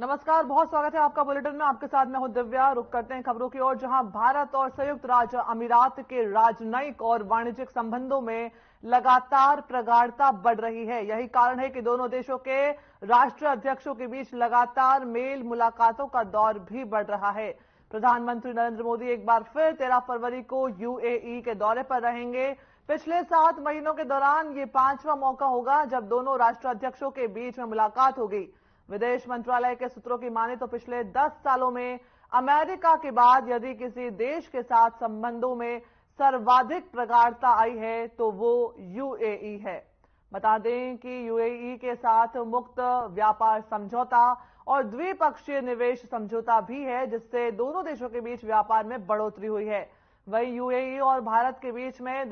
नमस्कार, बहुत स्वागत है आपका बुलेटिन में। आपके साथ मैं हूं दिव्या। रुक करते हैं खबरों की ओर, जहां भारत और संयुक्त राज्य अमीरात के राजनयिक और वाणिज्यिक संबंधों में लगातार प्रगाढ़ता बढ़ रही है। यही कारण है कि दोनों देशों के राष्ट्रीय अध्यक्षों के बीच लगातार मेल मुलाकातों का दौर भी बढ़ रहा है। प्रधानमंत्री नरेंद्र मोदी एक बार फिर 13 फरवरी को यूएई के दौरे पर रहेंगे। पिछले 7 महीनों के दौरान ये 5वां मौका होगा जब दोनों राष्ट्राध्यक्षों के बीच में मुलाकात होगी। विदेश मंत्रालय के सूत्रों की माने तो पिछले 10 सालों में अमेरिका के बाद यदि किसी देश के साथ संबंधों में सर्वाधिक प्रगाढ़ता आई है तो वो यूएई है। बता दें कि यूएई के साथ मुक्त व्यापार समझौता और द्विपक्षीय निवेश समझौता भी है, जिससे दोनों देशों के बीच व्यापार में बढ़ोतरी हुई है। वहीं यूएई और भारत के बीच में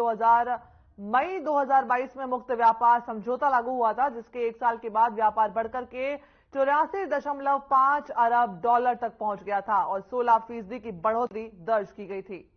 मई 2022 में मुक्त व्यापार समझौता लागू हुआ था, जिसके 1 साल के बाद व्यापार बढ़कर के 84.5 अरब डॉलर तक पहुंच गया था और 16% की बढ़ोतरी दर्ज की गई थी।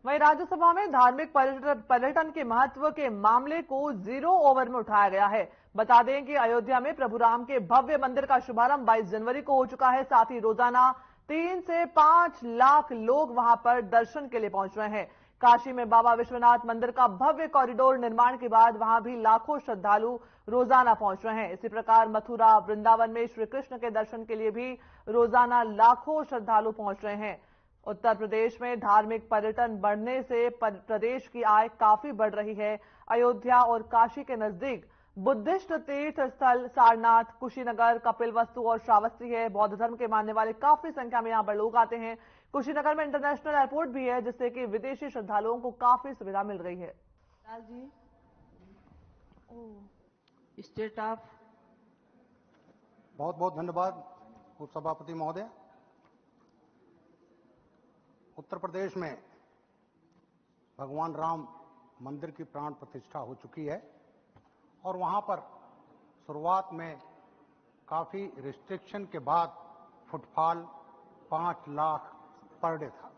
वहीं राज्यसभा में धार्मिक पर्यटन के महत्व के मामले को 0 ओवर में उठाया गया है। बता दें कि अयोध्या में प्रभु राम के भव्य मंदिर का शुभारंभ 22 जनवरी को हो चुका है। साथ ही रोजाना 3 से 5 लाख लोग वहां पर दर्शन के लिए पहुंच रहे हैं। काशी में बाबा विश्वनाथ मंदिर का भव्य कॉरिडोर निर्माण के बाद वहां भी लाखों श्रद्धालु रोजाना पहुंच रहे हैं। इसी प्रकार मथुरा, वृंदावन में श्री कृष्ण के दर्शन के लिए भी रोजाना लाखों श्रद्धालु पहुंच रहे हैं। उत्तर प्रदेश में धार्मिक पर्यटन बढ़ने से प्रदेश की आय काफी बढ़ रही है। अयोध्या और काशी के नजदीक बुद्धिस्ट तीर्थ स्थल सारनाथ, कुशीनगर, कपिलवस्तु और श्रावस्ती है। बौद्ध धर्म के मानने वाले काफी संख्या में यहां पर लोग आते हैं। कुशीनगर में इंटरनेशनल एयरपोर्ट भी है, जिससे कि विदेशी श्रद्धालुओं को काफी सुविधा मिल रही है। Lal ji, state of. बहुत बहुत धन्यवाद उपसभापति महोदय। उत्तर प्रदेश में भगवान राम मंदिर की प्राण प्रतिष्ठा हो चुकी है और वहां पर शुरुआत में काफी रिस्ट्रिक्शन के बाद फुटफॉल 5 लाख पर डे था।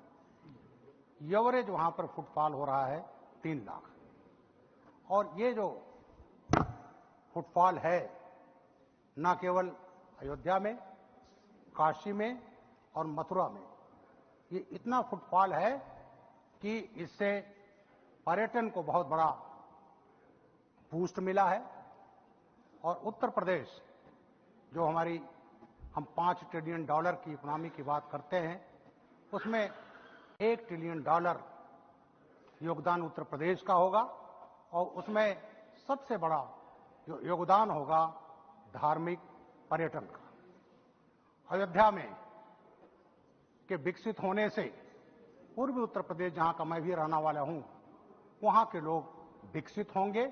एवरेज वहां पर फुटफॉल हो रहा है 3 लाख। और ये जो फुटफॉल है न केवल अयोध्या में, काशी में और मथुरा में, ये इतना फुटफॉल है कि इससे पर्यटन को बहुत बड़ा बूस्ट मिला है। और उत्तर प्रदेश जो हम 5 ट्रिलियन डॉलर की इकोनॉमी की बात करते हैं, उसमें 1 ट्रिलियन डॉलर योगदान उत्तर प्रदेश का होगा और उसमें सबसे बड़ा जो योगदान होगा धार्मिक पर्यटन का। अयोध्या में के विकसित होने से पूर्वी उत्तर प्रदेश, जहां का मैं भी रहने वाला हूं, वहां के लोग विकसित होंगे।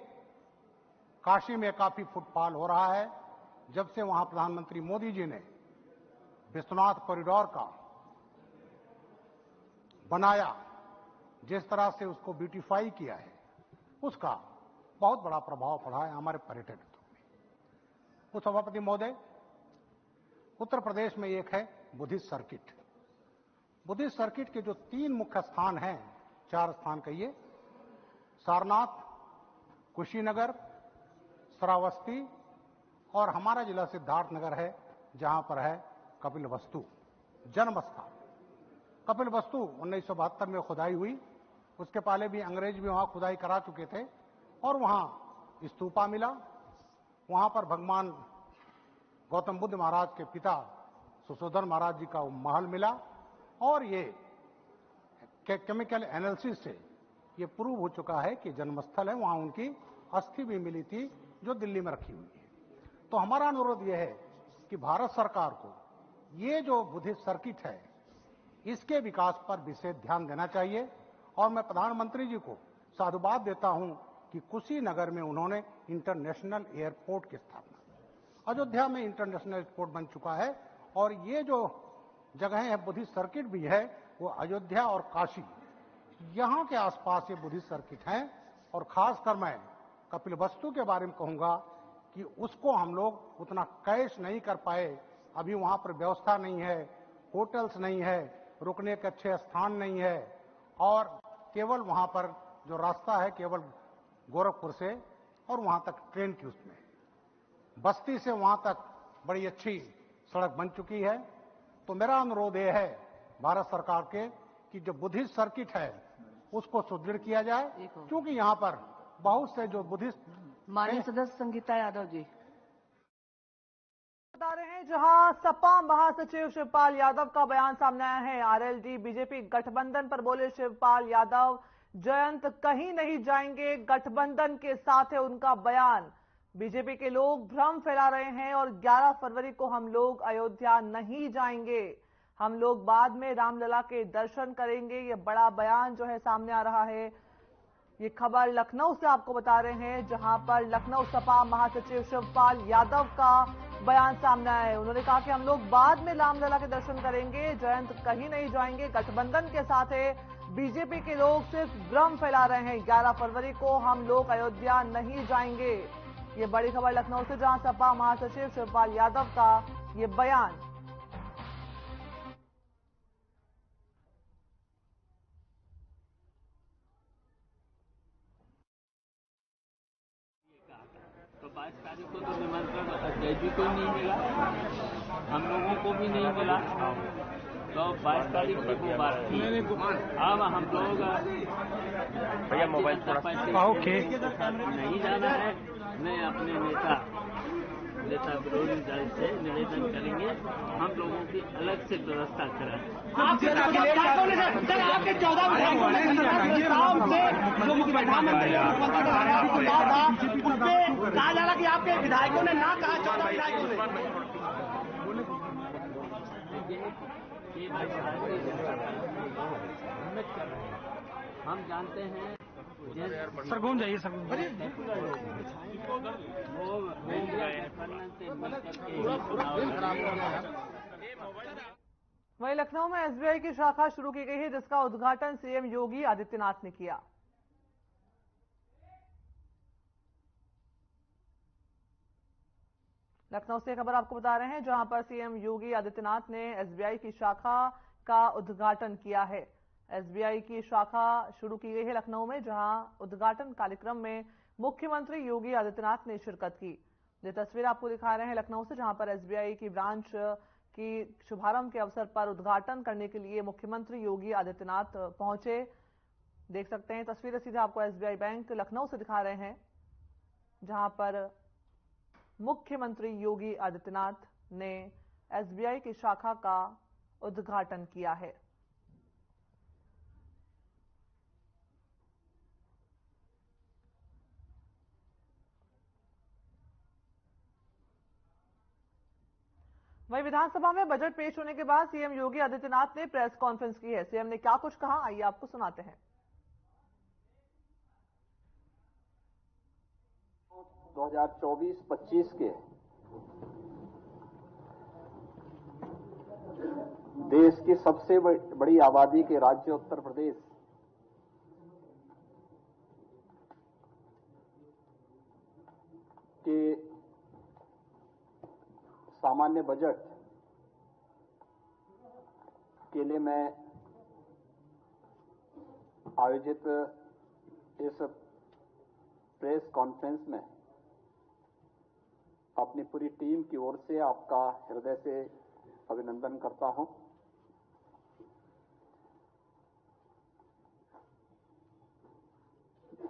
काशी में काफी फुटफॉल हो रहा है। जब से वहां प्रधानमंत्री मोदी जी ने विश्वनाथ कॉरिडोर का बनाया, जिस तरह से उसको ब्यूटीफाई किया है, उसका बहुत बड़ा प्रभाव पड़ा है हमारे पर्यटन में। उपसभापति महोदय, उत्तर प्रदेश में एक है बुद्धिस्ट सर्किट। बुद्धिस्ट सर्किट के जो 3 मुख्य स्थान हैं, 4 स्थान कहिए, सारनाथ, कुशीनगर, श्रावस्ती और हमारा जिला सिद्धार्थनगर है, जहां पर है कपिलवस्तु जन्म स्थान। कपिलवस्तु 1972 में खुदाई हुई। उसके पहले भी अंग्रेज भी वहां खुदाई करा चुके थे और वहां स्तूपा मिला। वहां पर भगवान गौतम बुद्ध महाराज के पिता सुशोधन महाराज जी का महल मिला और ये केमिकल एनालिसिस से ये प्रूव हो चुका है कि जन्मस्थल है। वहां उनकी अस्थि भी मिली थी जो दिल्ली में रखी हुई है। तो हमारा अनुरोध यह है कि भारत सरकार को ये जो बुद्धिस्ट सर्किट है, इसके विकास पर विशेष ध्यान देना चाहिए। और मैं प्रधानमंत्री जी को साधुवाद देता हूं कि कुशीनगर में उन्होंने इंटरनेशनल एयरपोर्ट की स्थापना, अयोध्या में इंटरनेशनल एयरपोर्ट बन चुका है और ये जो जगहें हैं बुद्धिस्ट सर्किट भी है, वो अयोध्या और काशी, यहां के आसपास ये बुद्धिस्ट सर्किट हैं। और खासकर मैं कपिलवस्तु के बारे में कहूंगा कि उसको हम लोग उतना कैश नहीं कर पाए अभी वहां पर व्यवस्था नहीं है, होटल्स नहीं है, रुकने के अच्छे स्थान नहीं है और केवल वहां पर जो रास्ता है केवल गोरखपुर से और वहां तक ट्रेन की उसमें, बस्ती से वहां तक बड़ी अच्छी सड़क बन चुकी है। तो मेरा अनुरोध यह है भारत सरकार के कि जो बुद्धिस्ट सर्किट है उसको सुदृढ़ किया जाए, क्योंकि यहां पर बहुत से जो बुद्धिस्ट माननीय सदस्य संगीता यादव जी। बता रहे हैं जहां सपा महासचिव शिवपाल यादव का बयान सामने आया है। आरएलडी बीजेपी गठबंधन पर बोले शिवपाल यादव, जयंत कहीं नहीं जाएंगे, गठबंधन के साथ है उनका बयान। बीजेपी के लोग भ्रम फैला रहे हैं और 11 फरवरी को हम लोग अयोध्या नहीं जाएंगे, हम लोग बाद में रामलला के दर्शन करेंगे। ये बड़ा बयान जो है सामने आ रहा है। ये खबर लखनऊ से आपको बता रहे हैं, जहां पर लखनऊ सपा महासचिव शिवपाल यादव का बयान सामने आया है। उन्होंने कहा कि हम लोग बाद में रामलला के दर्शन करेंगे, जयंत कहीं नहीं जाएंगे, गठबंधन के साथ है। बीजेपी के लोग सिर्फ भ्रम फैला रहे हैं, 11 फरवरी को हम लोग अयोध्या नहीं जाएंगे। ये बड़ी खबर लखनऊ से, जहां सपा महासचिव शिवपाल यादव का ये बयान। तो 22 तारीख को तो निमंत्रण अजय जी को नहीं मिला, हम लोगों को भी नहीं मिला, तो 22 तारीख की वो बात थी। अब हम लोग भैया मोबाइल नहीं जाना है। मैं अपने नेता विरोधी दल से निवेदन करेंगे, हम लोगों की अलग से व्यवस्था करें। आपके 14 विधायकों ने जो मुख्य प्रधानमंत्री कहा जा रहा कि आपके विधायकों ने ना कहा, 14 विधायकों ने। हम जानते हैं सर घूम जाइए सर, वहीं लखनऊ में एसबीआई की शाखा शुरू की गई है, जिसका उद्घाटन सीएम योगी आदित्यनाथ ने किया। लखनऊ से खबर आपको बता रहे हैं, जहां पर सीएम योगी आदित्यनाथ ने एसबीआई की शाखा का उद्घाटन किया है। एसबीआई की शाखा शुरू की गई है लखनऊ में, जहां उद्घाटन कार्यक्रम में मुख्यमंत्री योगी आदित्यनाथ ने शिरकत की। ये तस्वीर आपको दिखा रहे हैं लखनऊ से, जहां पर एसबीआई की ब्रांच की शुभारंभ के अवसर पर उद्घाटन करने के लिए मुख्यमंत्री योगी आदित्यनाथ पहुंचे। देख सकते हैं तस्वीरें सीधे आपको एसबीआई बैंक लखनऊ से दिखा रहे हैं, जहां पर मुख्यमंत्री योगी आदित्यनाथ ने एसबीआई की शाखा का उद्घाटन किया है। वहीं विधानसभा में बजट पेश होने के बाद सीएम योगी आदित्यनाथ ने प्रेस कॉन्फ्रेंस की है। सीएम ने क्या कुछ कहा, आइए आपको सुनाते हैं। 2024-25 के देश की सबसे बड़ी आबादी के राज्य उत्तर प्रदेश के सामान्य बजट के लिए मैं आयोजित इस प्रेस कॉन्फ्रेंस में अपनी पूरी टीम की ओर से आपका हृदय से अभिनंदन करता हूं।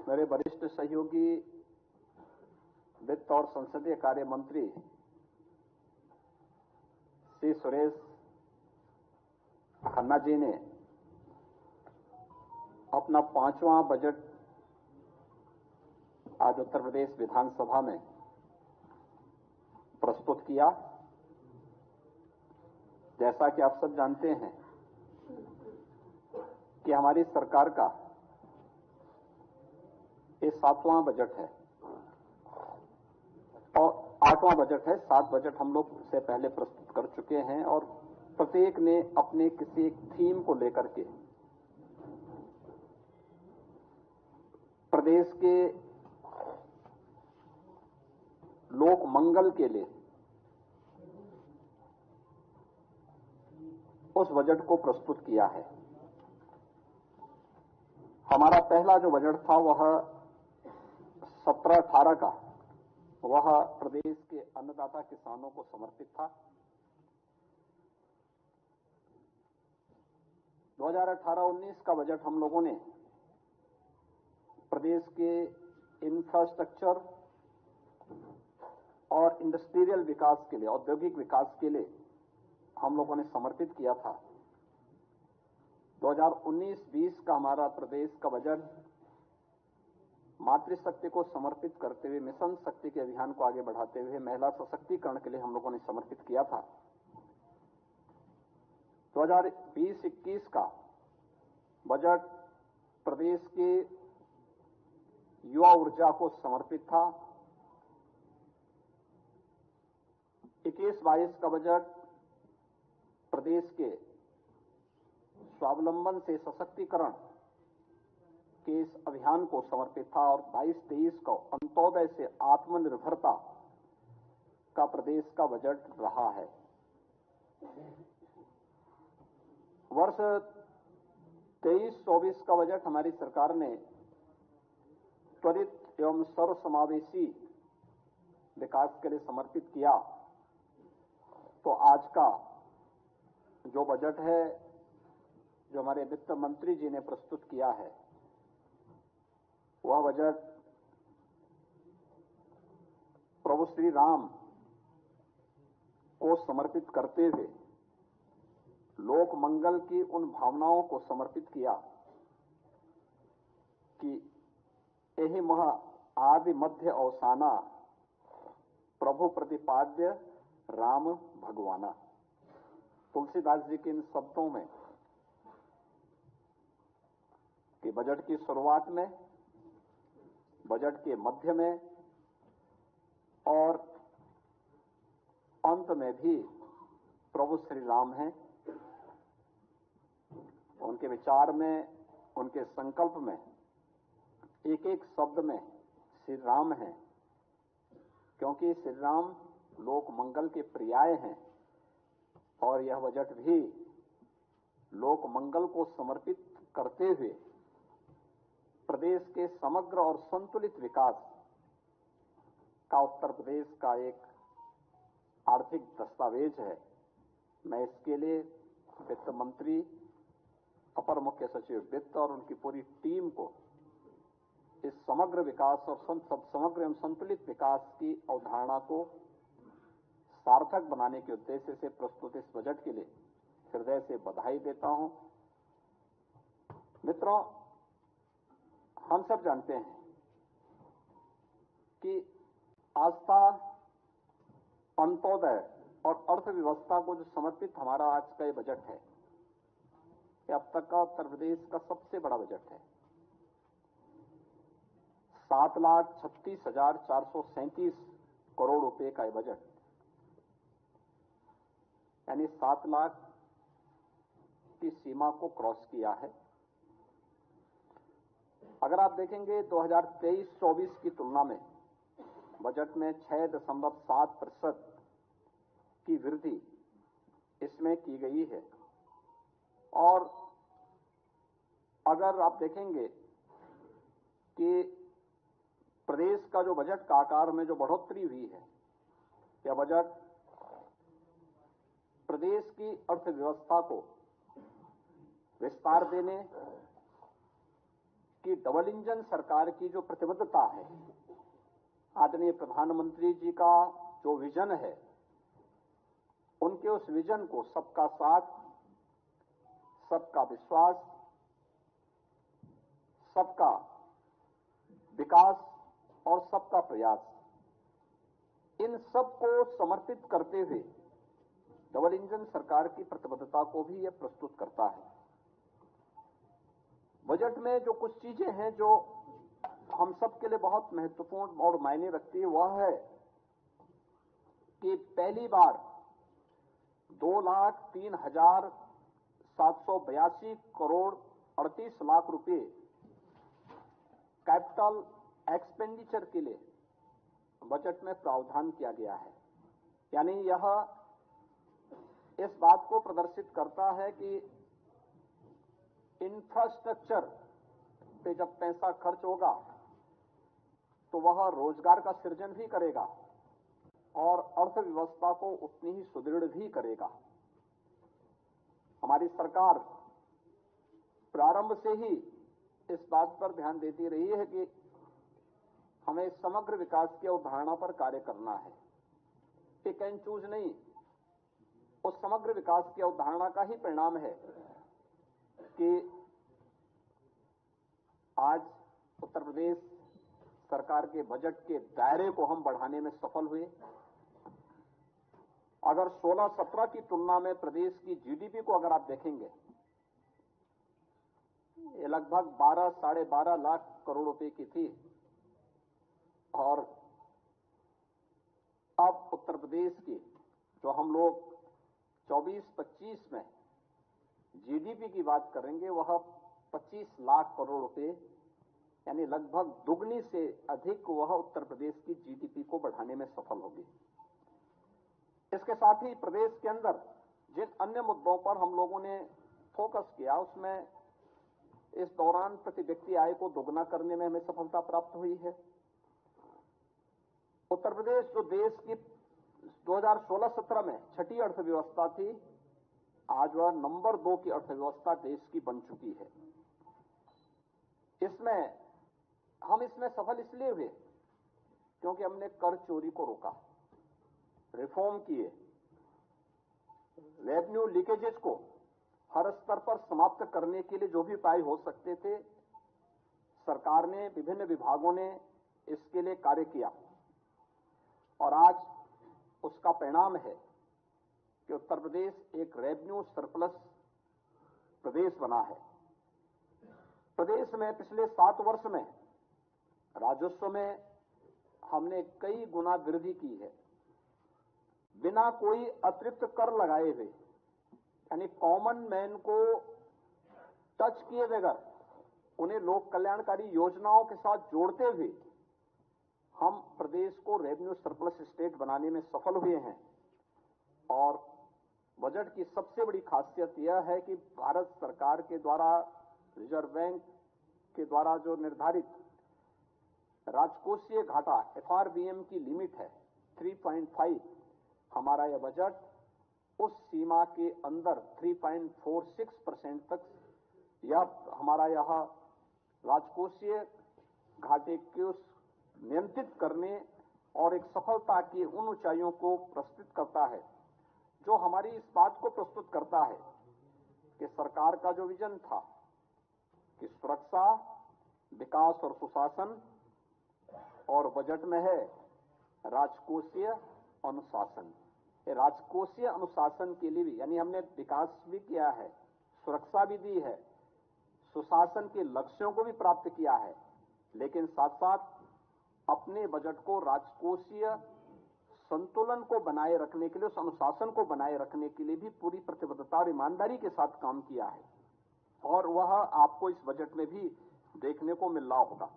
मेरे वरिष्ठ सहयोगी वित्त और संसदीय कार्य मंत्री श्री सुरेश खन्ना जी ने अपना 5वां बजट आज उत्तर प्रदेश विधानसभा में प्रस्तुत किया। जैसा कि आप सब जानते हैं कि हमारी सरकार का ये 7वां बजट है और 8वां बजट है। 7 बजट हम लोग से पहले प्रस्तुत कर चुके हैं और प्रत्येक ने अपने किसी एक थीम को लेकर के प्रदेश के लोक मंगल के लिए उस बजट को प्रस्तुत किया है। हमारा पहला जो बजट था वह 17-18 का, वह प्रदेश के अन्नदाता किसानों को समर्पित था। 2018-19 का बजट हम लोगों ने प्रदेश के इंफ्रास्ट्रक्चर और इंडस्ट्रियल विकास के लिए, औद्योगिक विकास के लिए हम लोगों ने समर्पित किया था। 2019-20 का हमारा प्रदेश का बजट मातृशक्ति को समर्पित करते हुए, मिशन शक्ति के अभियान को आगे बढ़ाते हुए महिला सशक्तिकरण के लिए हम लोगों ने समर्पित किया था। 2020-21 का बजट प्रदेश के युवा ऊर्जा को समर्पित था। 21-22 का बजट प्रदेश के स्वावलंबन से सशक्तिकरण के इस अभियान को समर्पित था और 22-23 को अंत्योदय से आत्मनिर्भरता का प्रदेश का बजट रहा है। वर्ष 23-24 का बजट हमारी सरकार ने त्वरित एवं सर्वसमावेशी विकास के लिए समर्पित किया। तो आज का जो बजट है, जो हमारे वित्त मंत्री जी ने प्रस्तुत किया है, वह बजट प्रभु श्री राम को समर्पित करते हुए लोक मंगल की उन भावनाओं को समर्पित किया कि यही मह आदि मध्य अवसाना प्रभु प्रतिपाद्य राम भगवाना। तुलसीदास जी के इन शब्दों में कि बजट की शुरुआत में, बजट के मध्य में और अंत में भी प्रभु श्री राम हैं। उनके विचार में, उनके संकल्प में एक एक शब्द में श्री राम है, क्योंकि श्री राम लोक मंगल के पर्याय हैं और यह बजट भी लोक मंगल को समर्पित करते हुए प्रदेश के समग्र और संतुलित विकास का उत्तर प्रदेश का एक आर्थिक दस्तावेज है। मैं इसके लिए वित्त मंत्री, अपर मुख्य सचिव वित्त और उनकी पूरी टीम को इस समग्र विकास और समग्र एवं संतुलित विकास की अवधारणा को सार्थक बनाने के उद्देश्य से प्रस्तुत इस बजट के लिए हृदय से बधाई देता हूं। मित्रों, हम सब जानते हैं कि आस्था, अंत्योदय और अर्थव्यवस्था को जो समर्पित हमारा आज का ये बजट है, ये अब तक का उत्तर प्रदेश का सबसे बड़ा बजट है। 7,36,437 करोड़ रुपए का ये बजट, यानी 7 लाख की सीमा को क्रॉस किया है। अगर आप देखेंगे 2023-24 की तुलना में बजट में 6.7% की वृद्धि इसमें की गई है। और अगर आप देखेंगे कि प्रदेश का जो बजट का आकार में जो बढ़ोतरी हुई है, यह बजट प्रदेश की अर्थव्यवस्था को विस्तार देने की डबल इंजन सरकार की जो प्रतिबद्धता है, आदरणीय प्रधानमंत्री जी का जो विजन है, उनके उस विजन को सबका साथ, सबका विश्वास, सबका विकास और सबका प्रयास, इन सबको समर्पित करते हुए डबल इंजन सरकार की प्रतिबद्धता को भी यह प्रस्तुत करता है। बजट में जो कुछ चीजें हैं जो हम सब के लिए बहुत महत्वपूर्ण और मायने रखती है, वह है कि पहली बार 2,03,782 करोड़ 38 लाख रुपए कैपिटल एक्सपेंडिचर के लिए बजट में प्रावधान किया गया है। यानी यह इस बात को प्रदर्शित करता है कि इंफ्रास्ट्रक्चर पे जब पैसा खर्च होगा तो वह रोजगार का सृजन भी करेगा और अर्थव्यवस्था को उतनी ही सुदृढ़ भी करेगा। हमारी सरकार प्रारंभ से ही इस बात पर ध्यान देती रही है कि हमें समग्र विकास की अवधारणा पर कार्य करना है, पिक एंड चूज नहीं। उस समग्र विकास की अवधारणा का ही परिणाम है कि आज उत्तर प्रदेश सरकार के बजट के दायरे को हम बढ़ाने में सफल हुए। अगर 16-17 की तुलना में प्रदेश की जीडीपी को अगर आप देखेंगे, ये लगभग 12-12.5 लाख करोड़ रुपए की थी और अब उत्तर प्रदेश की जो हम लोग 24-25 में जीडीपी की बात करेंगे वह 25 लाख करोड़ रुपए यानी लगभग दुगनी से अधिक वह उत्तर प्रदेश की जीडीपी को बढ़ाने में सफल होगी। इसके साथ ही प्रदेश के अंदर जिन अन्य मुद्दों पर हम लोगों ने फोकस किया उसमें इस दौरान प्रति व्यक्ति आय को दोगुना करने में हमें सफलता प्राप्त हुई है। उत्तर प्रदेश जो देश की 2016-17 में छठी अर्थव्यवस्था थी, आज वह नंबर 2 की अर्थव्यवस्था देश की बन चुकी है। हम इसमें सफल इसलिए हुए क्योंकि हमने कर चोरी को रोका, रिफॉर्म किए, रेवेन्यू लीकेजेस को हर स्तर पर समाप्त करने के लिए जो भी उपाय हो सकते थे, सरकार ने, विभिन्न विभागों ने इसके लिए कार्य किया और आज उसका परिणाम है कि उत्तर प्रदेश एक रेवेन्यू सरप्लस प्रदेश बना है। प्रदेश में पिछले 7 वर्ष में राजस्व में हमने कई गुना वृद्धि की है, बिना कोई अतिरिक्त कर लगाए हुए, यानी कॉमन मैन को टच किए बगैर उन्हें लोक कल्याणकारी योजनाओं के साथ जोड़ते हुए हम प्रदेश को रेवेन्यू सरप्लस स्टेट बनाने में सफल हुए हैं। और बजट की सबसे बड़ी खासियत यह है कि भारत सरकार के द्वारा, रिजर्व बैंक के द्वारा जो निर्धारित राजकोषीय घाटा FRBM की लिमिट है 3.5, हमारा यह बजट उस सीमा के अंदर 3.46% तक हमारा यह राजकोषीय घाटे को नियंत्रित करने और एक सफलता की उन ऊंचाइयों को प्रस्तुत करता है जो हमारी इस बात को प्रस्तुत करता है कि सरकार का जो विजन था कि सुरक्षा, विकास और सुशासन, और बजट में है राजकोषीय अनुशासन। राजकोषीय अनुशासन के लिए भी, यानी हमने विकास भी किया है, सुरक्षा भी दी है, सुशासन के लक्ष्यों को भी प्राप्त किया है, लेकिन साथ साथ अपने बजट को राजकोषीय संतुलन को बनाए रखने के लिए, उस अनुशासन को बनाए रखने के लिए भी पूरी प्रतिबद्धता और ईमानदारी के साथ काम किया है और वह आपको इस बजट में भी देखने को मिल रहा होगा।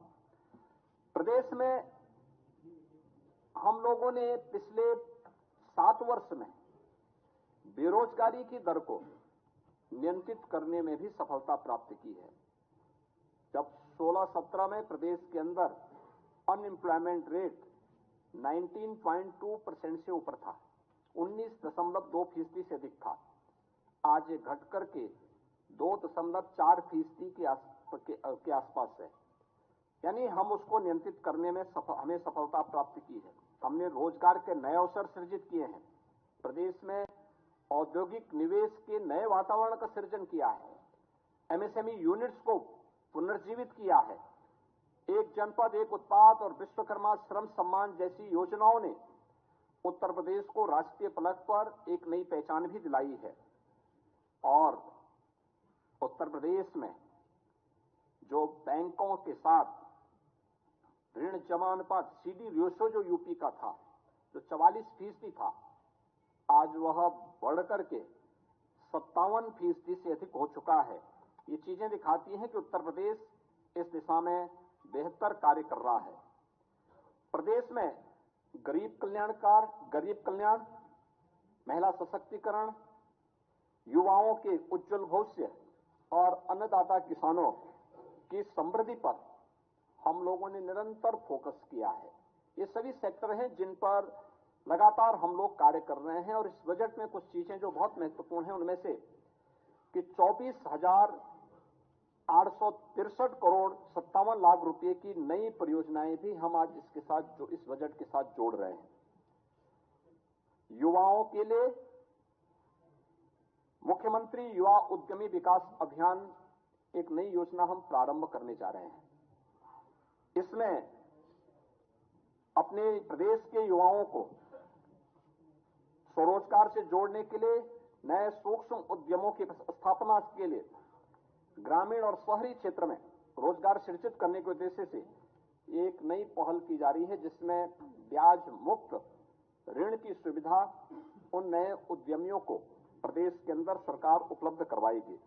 प्रदेश में हम लोगों ने पिछले 7 वर्ष में बेरोजगारी की दर को नियंत्रित करने में भी सफलता प्राप्त की है। जब 16-17 में प्रदेश के अंदर अनएम्प्लॉयमेंट रेट 19.2% से ऊपर था, 19.2% से अधिक था, आज ये घट करके 2.4% के आसपास है। यानी हम उसको नियंत्रित करने में हमें सफलता प्राप्त की है। हमने रोजगार के नए अवसर सृजित किए हैं, प्रदेश में औद्योगिक निवेश के नए वातावरण का सृजन किया है, MSME यूनिट्स को पुनर्जीवित किया है, एक जनपद एक उत्पाद और विश्वकर्मा श्रम सम्मान जैसी योजनाओं ने उत्तर प्रदेश को राष्ट्रीय फलक पर एक नई पहचान भी दिलाई है। और उत्तर प्रदेश में जो बैंकों के साथ ऋण जमा अनुपात CD रेशो जो यूपी का था, जो 44% था, आज वह बढ़कर के 57% से अधिक हो चुका है। ये चीजें दिखाती हैं कि उत्तर प्रदेश इस दिशा में बेहतर कार्य कर रहा है। प्रदेश में गरीब कल्याण, महिला सशक्तिकरण, युवाओं के उज्जवल भविष्य और अन्नदाता किसानों की समृद्धि पर हम लोगों ने निरंतर फोकस किया है। ये सभी सेक्टर हैं जिन पर लगातार हम लोग कार्य कर रहे हैं और इस बजट में कुछ चीजें जो बहुत महत्वपूर्ण हैं उनमें से कि 24,863 करोड़ 57 लाख रुपए की नई परियोजनाएं भी हम आज इसके साथ जो इस बजट के साथ जोड़ रहे हैं। युवाओं के लिए मुख्यमंत्री युवा उद्यमी विकास अभियान एक नई योजना हम प्रारंभ करने जा रहे हैं। इसमें अपने प्रदेश के युवाओं को स्वरोजगार से जोड़ने के लिए नए सूक्ष्म उद्यमों की स्थापना के लिए ग्रामीण और शहरी क्षेत्र में रोजगार सृजित करने के उद्देश्य से एक नई पहल की जा रही है, जिसमें ब्याज मुक्त ऋण की सुविधा उन नए उद्यमियों को प्रदेश के अंदर सरकार उपलब्ध करवाएगी।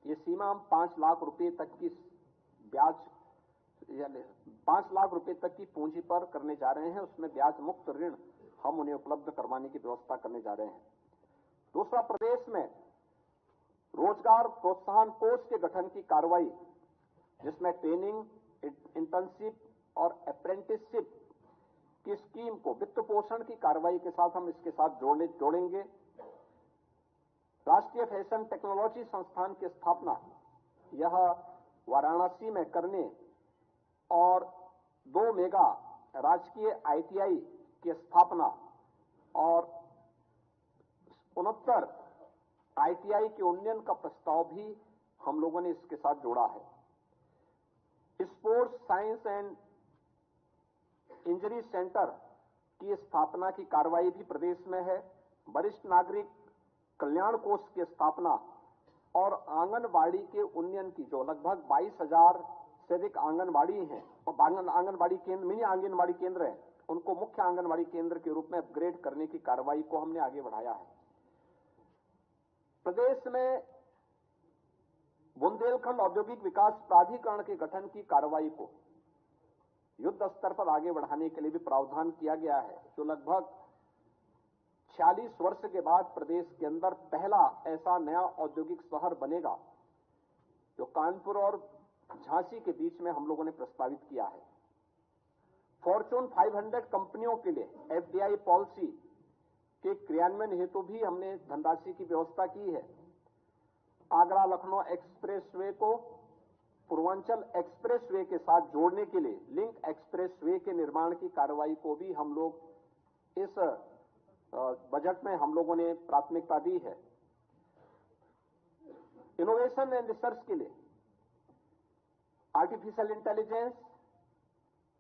ये सीमा हम 5 लाख रुपए तक की ब्याज यानी 5 लाख रुपए तक की पूंजी पर करने जा रहे हैं। उसमें ब्याज मुक्त ऋण हम उन्हें उपलब्ध करवाने की व्यवस्था करने जा रहे हैं। दूसरा, प्रदेश में रोजगार प्रोत्साहन कोष के गठन की कार्रवाई, जिसमें ट्रेनिंग, इंटर्नशिप और अप्रेंटिसशिप की स्कीम को वित्त पोषण की कार्रवाई के साथ हम इसके साथ जोड़ेंगे। राष्ट्रीय फैशन टेक्नोलॉजी संस्थान की स्थापना यह वाराणसी में करने और 2 मेगा राजकीय ITI की स्थापना और 69 ITI के उन्नयन का प्रस्ताव भी हम लोगों ने इसके साथ जोड़ा है। Sports science and injury centre की स्थापना की कार्रवाई भी प्रदेश में है। वरिष्ठ नागरिक कल्याण कोष की स्थापना और आंगनबाड़ी के उन्नयन की, जो लगभग 22,000 से अधिक आंगनबाड़ी हैं और आंगनबाड़ी केंद्र, मिनी आंगनबाड़ी केंद्र हैं, उनको मुख्य आंगनबाड़ी केंद्र के रूप में अपग्रेड करने की कार्रवाई को हमने आगे बढ़ाया है। प्रदेश में बुंदेलखंड औद्योगिक विकास प्राधिकरण के गठन की कार्रवाई को युद्ध स्तर पर आगे बढ़ाने के लिए भी प्रावधान किया गया है, जो लगभग 46 वर्ष के बाद प्रदेश के अंदर पहला ऐसा नया औद्योगिक शहर बनेगा, जो कानपुर और झांसी के बीच में हम लोगों ने प्रस्तावित किया है। फॉर्च्यून 500 कंपनियों के लिए FDI पॉलिसी के क्रियान्वयन हेतु भी हमने धनराशि की व्यवस्था की है। आगरा लखनऊ एक्सप्रेसवे को पूर्वांचल एक्सप्रेसवे के साथ जोड़ने के लिए लिंक एक्सप्रेसवे के निर्माण की कार्रवाई को भी हम लोग इस बजट में हम लोगों ने प्राथमिकता दी है। इनोवेशन एंड रिसर्च के लिए आर्टिफिशियल इंटेलिजेंस,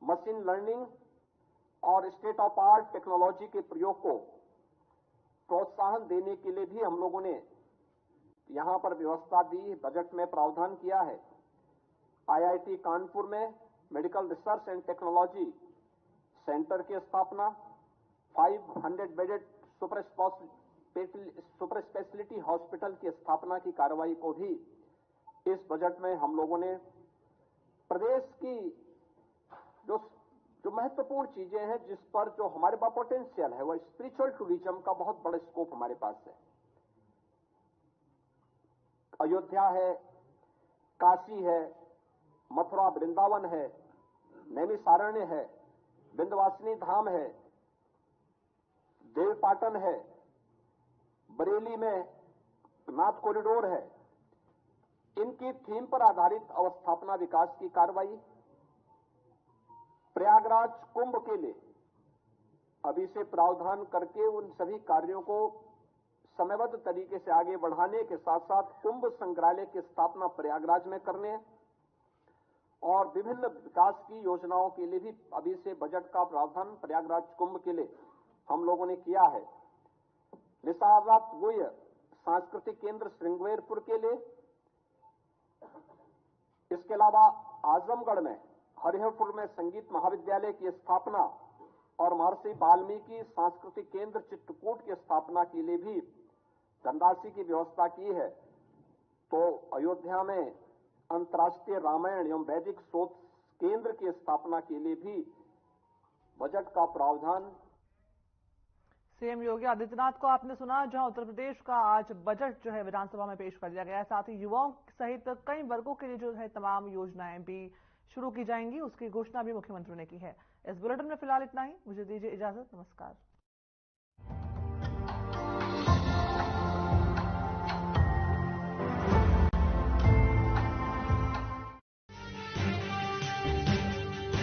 मशीन लर्निंग और स्टेट ऑफ आर्ट टेक्नोलॉजी के प्रयोग को प्रोत्साहन देने के लिए भी हम लोगों ने यहां पर व्यवस्था दी, बजट में प्रावधान किया है। IIT कानपुर में medical research and technology centre की स्थापना, 500 बेडेड सुपर स्पेशलिटी हॉस्पिटल की स्थापना की कार्रवाई को भी इस बजट में हम लोगों ने प्रदेश की जो महत्वपूर्ण चीजें हैं, जिस पर जो हमारे पास पोटेंशियल है, वह स्पिरिचुअल टूरिज्म का बहुत बड़ा स्कोप हमारे पास है। अयोध्या है, काशी है, मथुरा वृंदावन है, नैमिषारण्य है, विंध्यवासिनी धाम है, देवपाटन है, बरेली में नाथ कॉरिडोर है। इनकी थीम पर आधारित अवस्थापना विकास की कार्रवाई, प्रयागराज कुंभ के लिए अभी से प्रावधान करके उन सभी कार्यों को समयबद्ध तरीके से आगे बढ़ाने के साथ साथ कुंभ संग्रहालय की स्थापना प्रयागराज में करने और विभिन्न विकास की योजनाओं के लिए भी अभी से बजट का प्रावधान प्रयागराज कुंभ के लिए हम लोगों ने किया है। निसारनाथ गोय सांस्कृतिक केंद्र श्रृंगेरपुर के लिए, इसके अलावा आजमगढ़ में हरिहरपुर में संगीत महाविद्यालय की स्थापना और महर्षि वाल्मीकि सांस्कृतिक केंद्र चित्रकूट की स्थापना के लिए भी धनराशि की व्यवस्था की है। तो अयोध्या में अंतर्राष्ट्रीय रामायण एवं वैदिक शोध केंद्र की स्थापना के लिए भी बजट का प्रावधान सीएम योगी आदित्यनाथ को आपने सुना, जहां उत्तर प्रदेश का आज बजट जो है विधानसभा में पेश कर दिया गया है। साथ ही युवाओं सहित कई वर्गों के लिए जो है तमाम योजनाएं भी शुरू की जाएंगी, उसकी घोषणा भी मुख्यमंत्री ने की है। इस बुलेटिन में फिलहाल इतना ही। मुझे दीजिए इजाजत। नमस्कार।